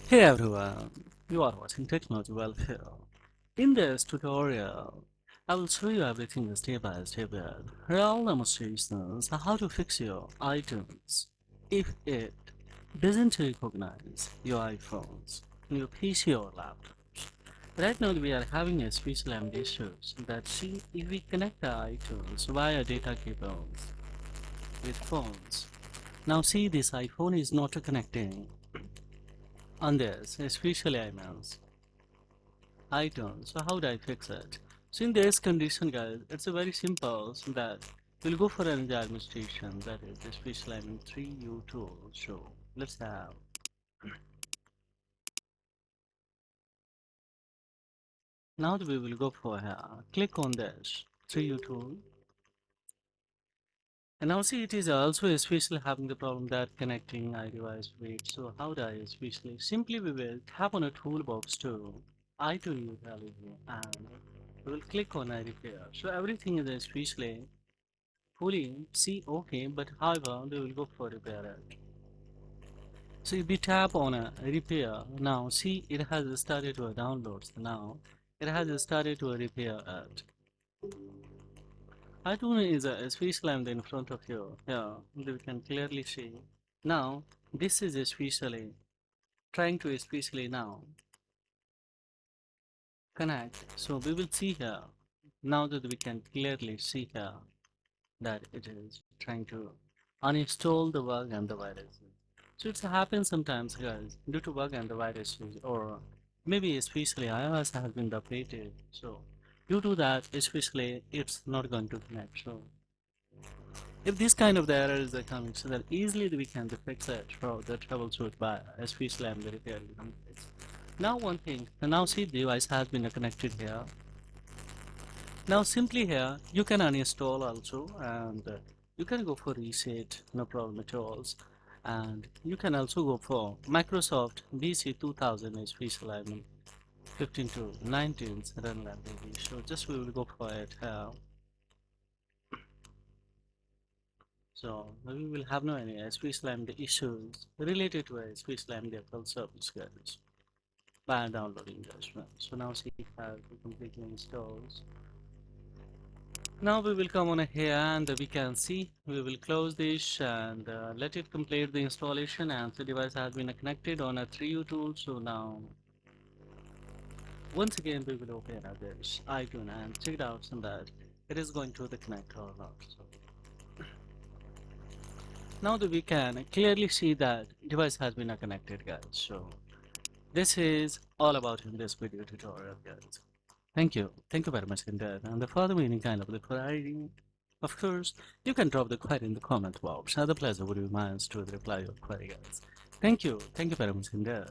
Hey everyone, you are watching Technology Welfare. In this tutorial, I will show you everything step by step with real demonstrations on how to fix your iTunes if it doesn't recognize your iPhones, your PC or laptops. Right now we are having a special issues that see if we connect the iTunes via data cables with phones. Now see this iPhone is not connecting on this, especially iTunes. So how do I fix it? So in this condition, guys, it's a very simple so that we'll go for an administration that is especially 3U tool. So let's have now that we will go for here. Click on this 3U tool. And now see it is also especially having the problem that connecting iDevice with. So how do I especially simply we will tap on a toolbox to iTunes utility and we will click on iRepair. So everything is especially fully see okay, but however we will go for repair it. So if we tap on a repair now, see it has started to download. Now it has started to repair it. iTunes is a space lamp in front of you. Yeah, we can clearly see. Now this is especially trying to especially now connect. So we will see here now that we can clearly see here that it is trying to uninstall the bug and the viruses. So it happens sometimes, guys, due to bug and the viruses, or maybe especially iOS has been updated. So due to that, especially it's not going to connect. So if this kind of the errors are coming, so that easily we can fix it for the troubleshoot by especially I'm the repair. Now one thing, and now see the device has been connected here. Now simply here you can uninstall also and you can go for reset, no problem at all. And you can also go for Microsoft BC 2000 special 15 to 19 run library. So just we will go for it here. So we will have no any SPSLAM the issues related to a SPSLAM the actual service guys by downloading this one. So now see if I completely installs. Now we will come on here and we can see we will close this and let it complete the installation, and the device has been connected on a 3U tool. So now once again we will open this iTunes and check it out so that it is going to the connect or not. So now that we can clearly see that device has been connected, guys. So this is all about in this video tutorial, guys. Thank you very much indeed. And for the any kind of the query, of course, you can drop the query in the comment box. The pleasure would be mine to reply your query, guys. Thank you very much indeed.